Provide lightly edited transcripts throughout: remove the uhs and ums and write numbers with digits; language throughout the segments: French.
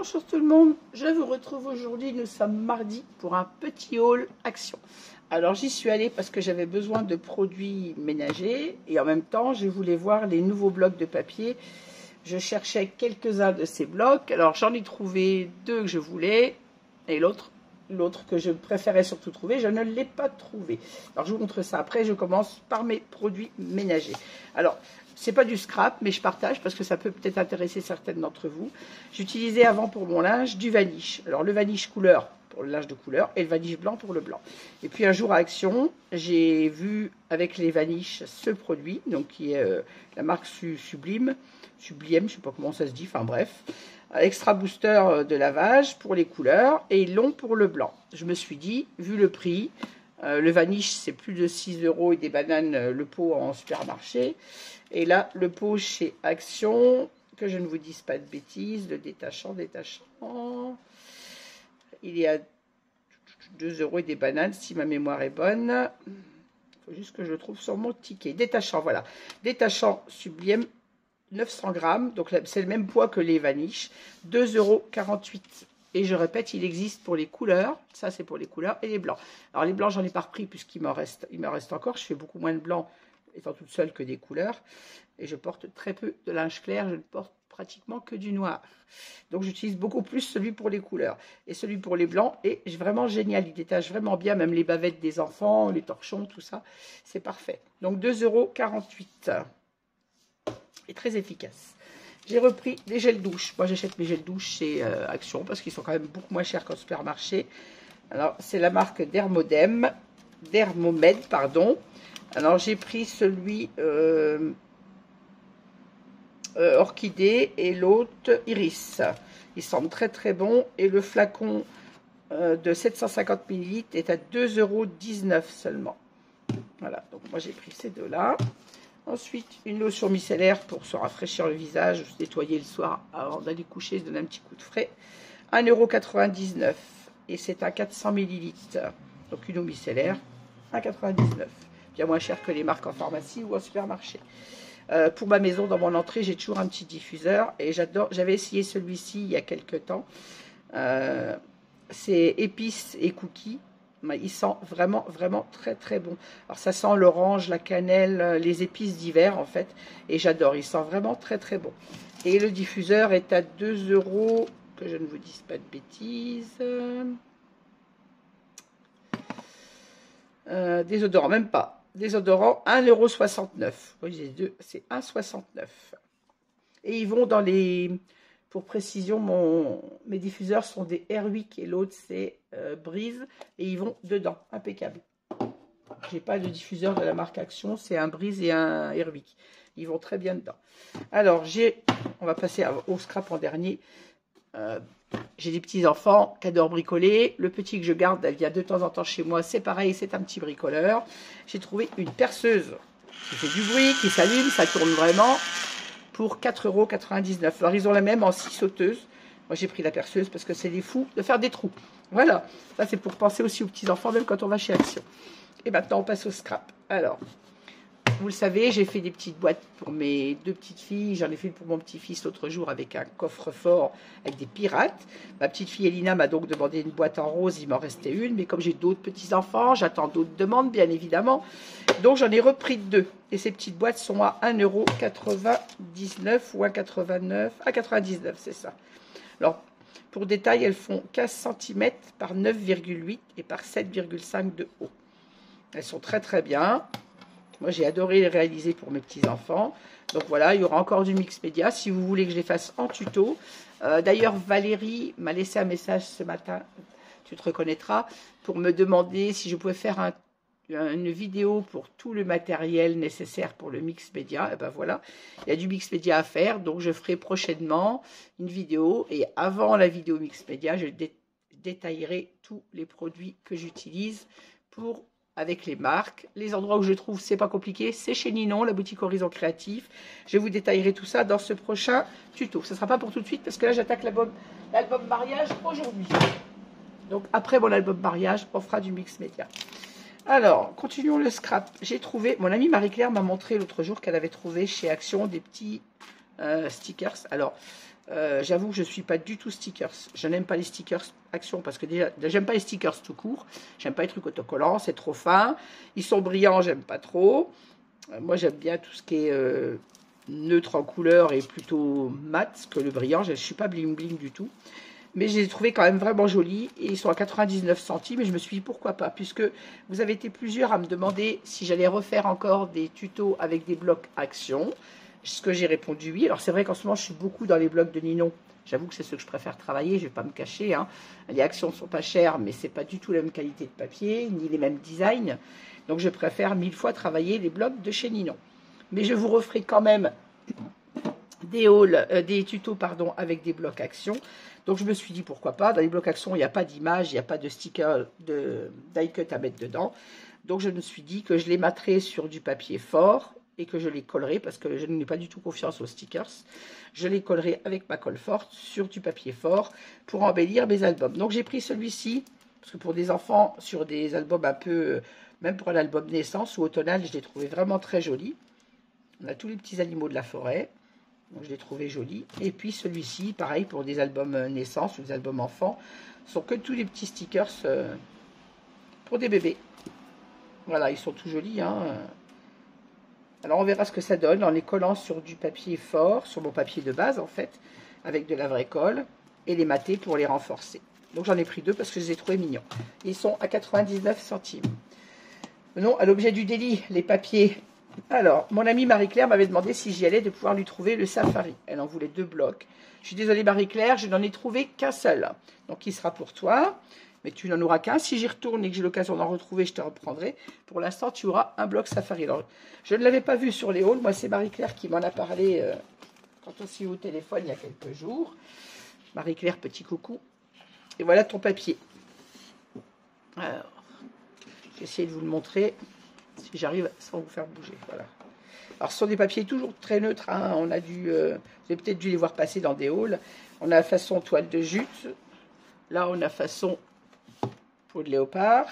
Bonjour tout le monde, je vous retrouve aujourd'hui, nous sommes mardi pour un petit haul Action. Alors j'y suis allée parce que j'avais besoin de produits ménagers et en même temps je voulais voir les nouveaux blocs de papier. Je cherchais quelques-uns de ces blocs, alors j'en ai trouvé deux que je voulais et l'autre que je préférais surtout trouver, je ne l'ai pas trouvé. Alors je vous montre ça après, je commence par mes produits ménagers. Alors c'est pas du scrap, mais je partage parce que ça peut peut-être intéresser certaines d'entre vous. J'utilisais avant pour mon linge du vanish. Alors le vanish couleur pour le linge de couleur et le vanish blanc pour le blanc. Et puis un jour à Action, j'ai vu avec les vanish ce produit, donc qui est la marque Sublime, je sais pas comment ça se dit, enfin bref. Extra booster de lavage pour les couleurs et long pour le blanc. Je me suis dit, vu le prix, le vanish c'est plus de 6 € et des bananes le pot en supermarché. Et là, le pot chez Action, que je ne vous dise pas de bêtises, le détachant, il est à 2 € et des bananes, si ma mémoire est bonne. Il faut juste que je le trouve sur mon ticket. Détachant, voilà. Détachant Sublime, 900 grammes, donc c'est le même poids que les vanish, 2,48 €. Et je répète, il existe pour les couleurs, ça c'est pour les couleurs, et les blancs. Alors les blancs, j'en ai pas repris puisqu'il m'en reste encore, je fais beaucoup moins de blancs étant toute seule que des couleurs. Et je porte très peu de linge clair, je ne porte pratiquement que du noir. Donc j'utilise beaucoup plus celui pour les couleurs. Et celui pour les blancs est vraiment génial, il détache vraiment bien, même les bavettes des enfants, les torchons, tout ça, c'est parfait. Donc 2,48 €. Et très efficace. J'ai repris des gels douche. Moi j'achète mes gels douche chez Action parce qu'ils sont quand même beaucoup moins chers qu'au supermarché. Alors c'est la marque Dermomed, pardon. Alors j'ai pris celui orchidée et l'autre iris. Ils semblent très très bons et le flacon de 750 ml est à 2,19 € seulement. Voilà, donc moi j'ai pris ces deux-là. Ensuite, une lotion micellaire pour se rafraîchir le visage, se nettoyer le soir avant d'aller coucher, se donner un petit coup de frais. 1,99 € et c'est à 400 ml. Donc une eau micellaire, 1,99 €. Bien moins cher que les marques en pharmacie ou en supermarché. Pour ma maison, dans mon entrée, j'ai toujours un petit diffuseur et j'adore. J'avais essayé celui-ci il y a quelques temps. C'est épices et cookies. Il sent vraiment, vraiment très, très bon. Alors, ça sent l'orange, la cannelle, les épices d'hiver, en fait. Et j'adore. Il sent vraiment très, très bon. Et le diffuseur est à 2 €, que je ne vous dise pas de bêtises. Désodorant, même pas. Désodorant, 1,69 €. Oui, c'est 1,69 €. Et ils vont dans les... Pour précision, mes diffuseurs sont des Airwick et l'autre c'est Breeze et ils vont dedans, impeccable. J'ai pas de diffuseur de la marque Action, c'est un Breeze et un Airwick. Ils vont très bien dedans. Alors on va passer au scrap en dernier. J'ai des petits enfants qui adorent bricoler. Le petit que je garde, elle vient de temps en temps chez moi, c'est pareil, c'est un petit bricoleur. J'ai trouvé une perceuse qui fait du bruit, qui s'allume, ça tourne vraiment. Pour 4,99 €. Alors, ils ont la même en 6 sauteuses. Moi, j'ai pris la perceuse parce que c'est des fous de faire des trous. Voilà. Ça, c'est pour penser aussi aux petits-enfants, même quand on va chez Action. Et maintenant, on passe au scrap. Alors, vous le savez, j'ai fait des petites boîtes pour mes deux petites filles. J'en ai fait une pour mon petit-fils l'autre jour avec un coffre-fort avec des pirates. Ma petite fille Elina m'a donc demandé une boîte en rose. Il m'en restait une. Mais comme j'ai d'autres petits-enfants, j'attends d'autres demandes, bien évidemment. Donc, j'en ai repris deux. Et ces petites boîtes sont à 1,99 € ou 1,89 €. À 99, c'est ça. Alors, pour détail, elles font 15 cm par 9,8 et par 7,5 de haut. Elles sont très très bien. Moi, j'ai adoré les réaliser pour mes petits-enfants. Donc voilà, il y aura encore du mix média si vous voulez que je les fasse en tuto. D'ailleurs, Valérie m'a laissé un message ce matin, tu te reconnaîtras, pour me demander si je pouvais faire une vidéo pour tout le matériel nécessaire pour le mix média. Et ben voilà, il y a du mix média à faire, donc je ferai prochainement une vidéo. Et avant la vidéo mix média, je détaillerai tous les produits que j'utilise avec les marques. Les endroits où je trouve, c'est pas compliqué, c'est chez Ninon, la boutique Horizon Créatif. Je vous détaillerai tout ça dans ce prochain tuto. Ce ne sera pas pour tout de suite parce que là, j'attaque l'album mariage aujourd'hui. Donc après mon album mariage, on fera du mix média. Alors, continuons le scrap. J'ai trouvé, mon amie Marie-Claire m'a montré l'autre jour qu'elle avait trouvé chez Action des petits stickers. Alors, J'avoue que je ne suis pas du tout stickers. Je n'aime pas les stickers Action parce que déjà, j'aime pas les stickers tout court. J'aime pas les trucs autocollants, c'est trop fin. Ils sont brillants, j'aime pas trop. Moi, j'aime bien tout ce qui est neutre en couleur et plutôt mat que le brillant. Je ne suis pas bling bling du tout. Mais je les ai trouvés quand même vraiment jolis. Et ils sont à 99 centimes. Et je me suis dit pourquoi pas. Puisque vous avez été plusieurs à me demander si j'allais refaire encore des tutos avec des blocs Action. Ce que j'ai répondu oui. Alors c'est vrai qu'en ce moment, je suis beaucoup dans les blocs de Ninon. J'avoue que c'est ceux que je préfère travailler. Je ne vais pas me cacher. Hein. Les Actions ne sont pas chères. Mais ce n'est pas du tout la même qualité de papier. Ni les mêmes designs. Donc je préfère 1000 fois travailler les blocs de chez Ninon. Mais je vous referai quand même des hauls, des tutos pardon, avec des blocs Action. Donc je me suis dit pourquoi pas. Dans les blocs Action, il n'y a pas d'image, il n'y a pas de sticker die cut à mettre dedans. Donc je me suis dit que je les mettrais sur du papier fort et que je les collerai parce que je n'ai pas du tout confiance aux stickers. Je les collerai avec ma colle forte sur du papier fort pour embellir mes albums. Donc j'ai pris celui-ci parce que pour des enfants sur des albums un peu, même pour l'album naissance ou automnal, je l'ai trouvé vraiment très joli. On a tous les petits animaux de la forêt. Donc je l'ai trouvé joli. Et puis celui-ci, pareil pour des albums naissance ou des albums enfants, sont que tous les petits stickers pour des bébés. Voilà, ils sont tout jolis. Hein. Alors on verra ce que ça donne en les collant sur du papier fort, sur mon papier de base en fait, avec de la vraie colle, et les mater pour les renforcer. Donc j'en ai pris deux parce que je les ai trouvés mignons. Ils sont à 99 centimes. Venons à l'objet du délit, les papiers. Alors, mon amie Marie-Claire m'avait demandé si j'y allais de pouvoir lui trouver le safari. Elle en voulait 2 blocs. Je suis désolée Marie-Claire, je n'en ai trouvé qu'un seul. Donc, il sera pour toi. Mais tu n'en auras qu'un. Si j'y retourne et que j'ai l'occasion d'en retrouver, je te reprendrai. Pour l'instant, tu auras un bloc safari. Alors, je ne l'avais pas vu sur les hauls. Moi, c'est Marie-Claire qui m'en a parlé quand on s'est eu au téléphone il y a quelques jours. Marie-Claire, petit coucou. Et voilà ton papier. Alors, je vais essayer de vous le montrer. Si j'arrive sans vous faire bouger, voilà. Alors, ce sont des papiers toujours très neutres. Hein. On a dû, vous avez peut-être dû les voir passer dans des hauls. On a façon toile de jute. Là, on a façon peau de léopard.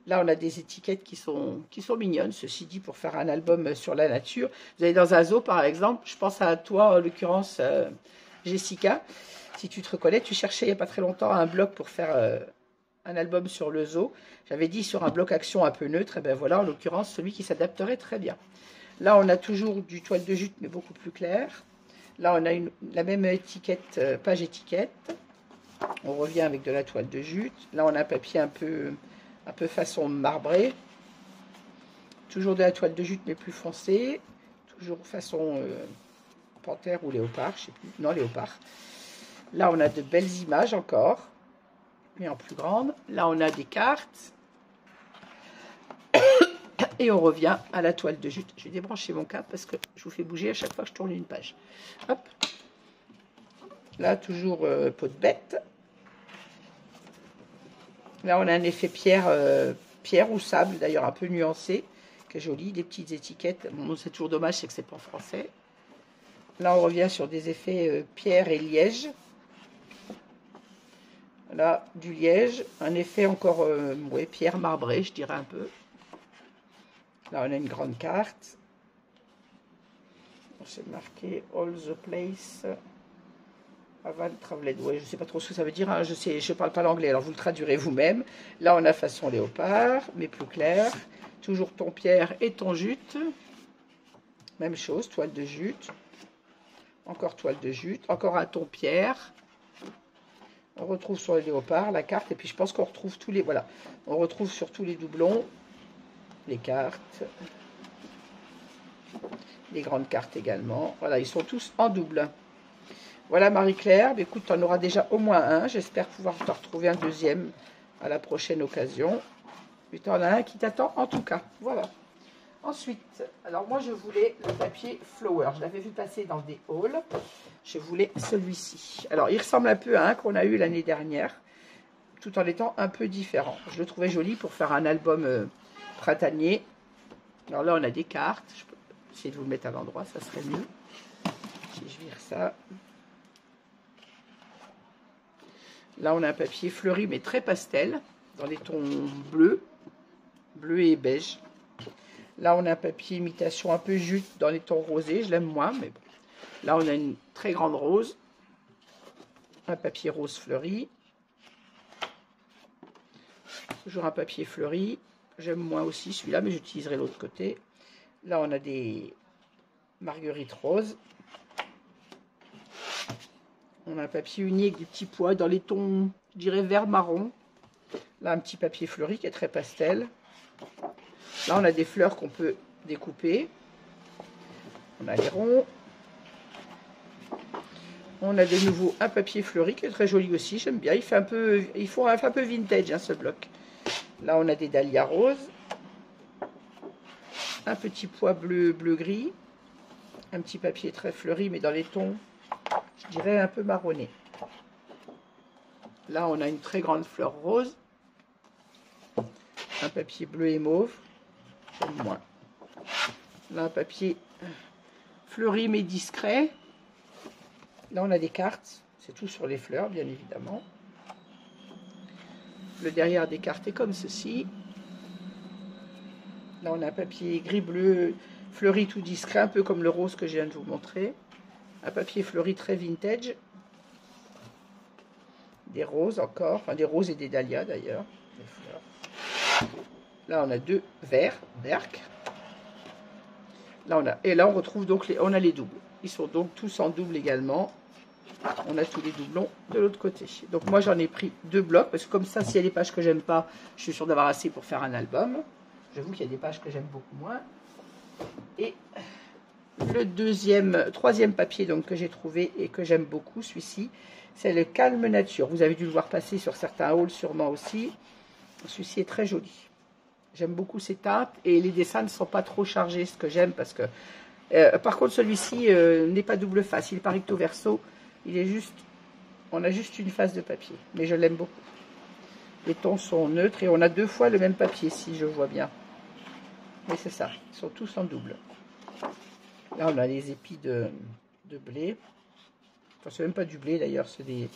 Là, on a des étiquettes qui sont mignonnes. Ceci dit, pour faire un album sur la nature. Vous allez dans un zoo, par exemple. Je pense à toi, en l'occurrence, Jessica. Si tu te reconnais, tu cherchais il n'y a pas très longtemps un bloc pour faire un album sur le zoo. J'avais dit sur un bloc Action un peu neutre. Et ben voilà, en l'occurrence, celui qui s'adapterait très bien. Là, on a toujours du toile de jute, mais beaucoup plus clair. Là, on a la même étiquette, page étiquette. On revient avec de la toile de jute. Là, on a un papier un peu façon marbré. Toujours de la toile de jute, mais plus foncée. Toujours façon panthère ou léopard, je sais plus. Non, léopard. Là, on a de belles images encore, mais en plus grande. Là, on a des cartes. Et on revient à la toile de jute. Je vais débrancher mon câble parce que je vous fais bouger à chaque fois que je tourne une page. Hop. Là, toujours peau de bête. Là, on a un effet pierre, pierre ou sable, d'ailleurs un peu nuancé, qui est joli. Des petites étiquettes. Bon, c'est toujours dommage, c'est que c'est pas en français. Là, on revient sur des effets pierre et liège. Là, du liège. Un effet encore, ouais, pierre marbrée, je dirais un peu. Là, on a une grande carte. C'est marqué All the Place. Avant Traveled. Ouais, je ne sais pas trop ce que ça veut dire. Hein. Je ne parle pas l'anglais, alors vous le traduirez vous-même. Là, on a façon léopard, mais plus clair. Toujours ton pierre et ton jute. Même chose, toile de jute. Encore toile de jute. Encore un ton pierre. On retrouve sur le léopard la carte. Et puis, je pense qu'on retrouve tous les... Voilà. On retrouve sur tous les doublons les cartes. Les grandes cartes également. Voilà, ils sont tous en double. Voilà Marie-Claire, écoute, tu en auras déjà au moins un. J'espère pouvoir te retrouver un deuxième à la prochaine occasion. Mais tu en as un qui t'attend en tout cas. Voilà. Ensuite, alors moi je voulais le papier Flower. Je l'avais vu passer dans des hauls. Je voulais celui-ci. Alors il ressemble un peu à un qu'on a eu l'année dernière, tout en étant un peu différent. Je le trouvais joli pour faire un album printanier. Alors là on a des cartes. Je peux essayer de vous le mettre à l'endroit, ça serait mieux. Si je vire ça. Là, on a un papier fleuri, mais très pastel, dans les tons bleus, bleu et beige. Là, on a un papier imitation un peu jute, dans les tons rosés. Je l'aime moins, mais bon. Là, on a une très grande rose. un papier rose fleuri. Toujours un papier fleuri. J'aime moins aussi celui-là, mais j'utiliserai l'autre côté. Là, on a des marguerites roses. On a un papier uni avec des petits pois dans les tons, je dirais, vert marron. Là, un petit papier fleuri qui est très pastel. Là, on a des fleurs qu'on peut découper. On a les ronds. On a de nouveau un papier fleuri qui est très joli aussi. J'aime bien. Il fait un peu vintage, hein, ce bloc. Là, on a des dahlias roses. Un petit pois bleu-gris. Un petit papier très fleuri, mais dans les tons, je dirais, un peu marronné. Là, on a une très grande fleur rose. Un papier bleu et mauve. J'aime moins. Là, un papier fleuri, mais discret. Là, on a des cartes. C'est tout sur les fleurs, bien évidemment. Le derrière des cartes est comme ceci. Là, on a un papier gris-bleu fleuri tout discret, un peu comme le rose que je viens de vous montrer. Un papier fleuri très vintage. Des roses encore, enfin des roses et des dahlias d'ailleurs. Là, on a deux verts, berk. Là, on retrouve donc on a les doubles. Ils sont donc tous en double également. On a tous les doublons de l'autre côté. Donc moi, j'en ai pris 2 blocs parce que comme ça, s'il y a des pages que j'aime pas, je suis sûre d'avoir assez pour faire un album. J'avoue qu'il y a des pages que j'aime beaucoup moins. Et le troisième papier donc, que j'ai trouvé et que j'aime beaucoup, celui-ci, c'est le Calme Nature. Vous avez dû le voir passer sur certains hauls sûrement aussi. Celui-ci est très joli. J'aime beaucoup ces teintes et les dessins ne sont pas trop chargés, ce que j'aime parce que... par contre, celui-ci n'est pas double face, il est pas recto verso. Il est juste... On a juste une face de papier, mais je l'aime beaucoup. Les tons sont neutres et on a 2 fois le même papier, si je vois bien. Mais c'est ça, ils sont tous en double. Là, on a les épis de blé. Enfin, c'est même pas du blé d'ailleurs, c'est des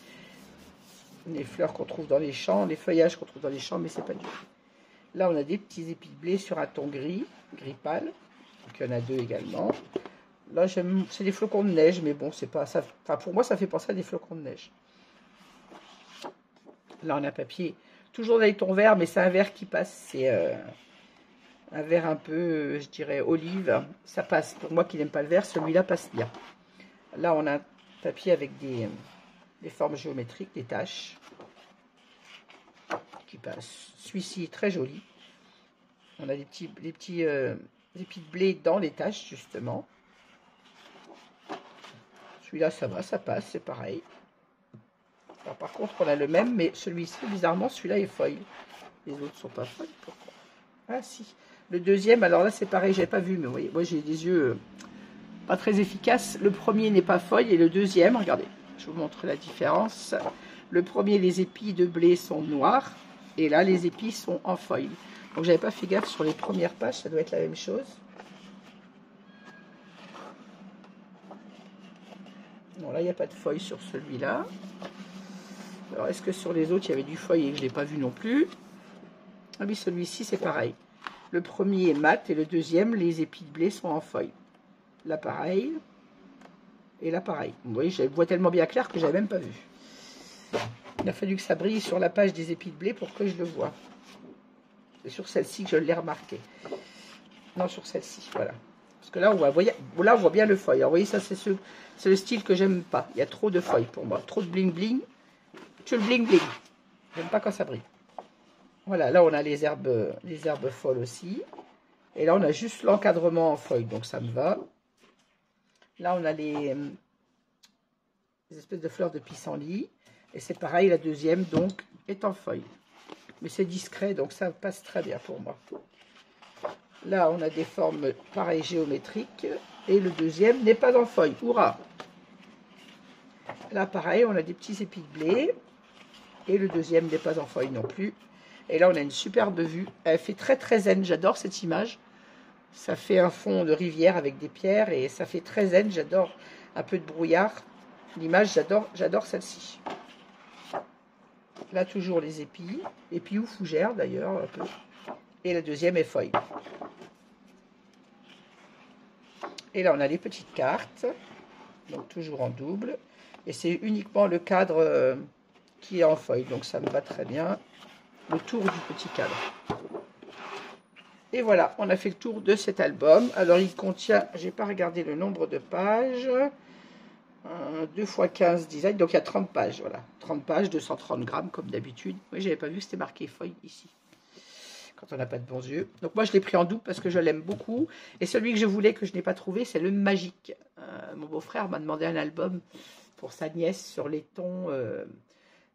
fleurs qu'on trouve dans les champs, les feuillages qu'on trouve dans les champs, mais c'est pas du blé. Là, on a des petits épis de blé sur un ton gris pâle. Donc, il y en a 2 également. Là, c'est des flocons de neige, mais bon, c'est pas ça. Enfin, pour moi, ça fait penser à des flocons de neige. Là, on a un papier, toujours dans les tons verts, mais c'est un vert qui passe. C'est un vert un peu, je dirais, olive. Ça passe. Pour moi qui n'aime pas le vert, celui-là passe bien. Là, on a un papier avec des formes géométriques, des taches qui passent. Celui-ci est très joli. On a des petits épis de blé dans les taches, justement. Celui-là, ça va, ça passe, c'est pareil. Alors, par contre, on a le même, mais celui-ci, bizarrement, celui-là est foil. Les autres sont pas foil. Pourquoi? Ah, si. Le deuxième, alors là, c'est pareil, j'avais pas vu, mais vous voyez, moi, j'ai des yeux pas très efficaces. Le premier n'est pas foil, et le deuxième, regardez, je vous montre la différence. Le premier, les épis de blé sont noirs, et là, les épis sont en foil. Donc, j'avais pas fait gaffe sur les premières pages, ça doit être la même chose. Non, là, il n'y a pas de feuille sur celui-là. Alors, est-ce que sur les autres, il y avait du feuille et que je ne l'ai pas vu non plus? Ah oui, celui-ci, c'est pareil. Le premier est mat et le deuxième, les épis de blé sont en feuille. Là, pareil. Et là, pareil. Vous voyez, je vois tellement bien clair que je n'avais même pas vu. Il a fallu que ça brille sur la page des épis de blé pour que je le voie. C'est sur celle-ci que je l'ai remarqué. Non, sur celle-ci, voilà. Parce que là, on voit bien le feuille. Alors, vous voyez, ça, c'est le style que j'aime pas. Il y a trop de feuilles pour moi. Trop de bling-bling. Tu le bling-bling. J'aime pas quand ça brille. Voilà, là, on a les herbes folles aussi. Et là, on a juste l'encadrement en feuilles. Donc, ça me va. Là, on a les espèces de fleurs de pissenlit. Et c'est pareil, la deuxième, donc, est en feuille. Mais c'est discret, donc ça passe très bien pour moi. Là, on a des formes pareilles géométriques. Et le deuxième n'est pas en feuille. Hurrah! Là, pareil, on a des petits épis de blé. Et le deuxième n'est pas en feuille non plus. Et là, on a une superbe vue. Elle fait très, très zen. J'adore cette image. Ça fait un fond de rivière avec des pierres. Et ça fait très zen. J'adore un peu de brouillard. L'image, j'adore celle-ci. Là, toujours les épis. Épis ou fougères, d'ailleurs, un peu. Et la deuxième est feuille. Et là, on a les petites cartes. Donc, toujours en double. Et c'est uniquement le cadre qui est en feuille. Donc ça me va très bien. Le tour du petit cadre. Et voilà, on a fait le tour de cet album. Alors il contient, j'ai pas regardé le nombre de pages. 2 x 15 design, donc il y a 30 pages, voilà. 30 pages, 230 grammes comme d'habitude. Oui, j'avais pas vu que c'était marqué feuille ici. Quand on n'a pas de bons yeux. Donc moi je l'ai pris en double parce que je l'aime beaucoup. Et celui que je voulais, que je n'ai pas trouvé, c'est le Magique. Mon beau-frère m'a demandé un album pour sa nièce sur les tons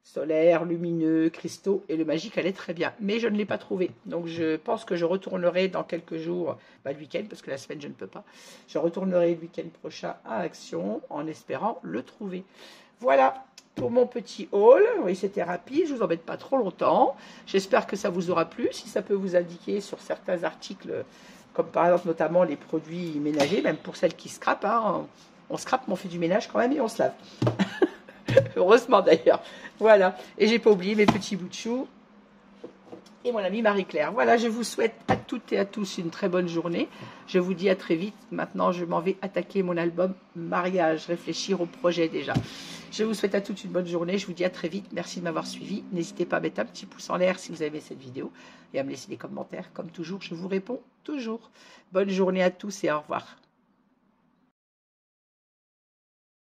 solaires, lumineux, cristaux. Et le Magique allait très bien. Mais je ne l'ai pas trouvé. Donc je pense que je retournerai dans quelques jours, le week-end, parce que la semaine je ne peux pas. Je retournerai le week-end prochain à Action en espérant le trouver. Voilà pour mon petit haul. Oui, c'était rapide, je ne vous embête pas trop longtemps. J'espère que ça vous aura plu. Si ça peut vous indiquer sur certains articles, comme par exemple notamment les produits ménagers, même pour celles qui scrapent, hein, on scrape, mais on fait du ménage quand même et on se lave. Heureusement d'ailleurs. Voilà. Et j'ai pas oublié mes petits bouts de chou et mon amie Marie-Claire. Voilà, je vous souhaite à toutes et à tous une très bonne journée. Je vous dis à très vite. Maintenant, je m'en vais attaquer mon album Mariage, réfléchir au projet déjà. Je vous souhaite à toutes une bonne journée. Je vous dis à très vite. Merci de m'avoir suivi. N'hésitez pas à mettre un petit pouce en l'air si vous avez aimé cette vidéo et à me laisser des commentaires. Comme toujours, je vous réponds toujours. Bonne journée à tous et au revoir.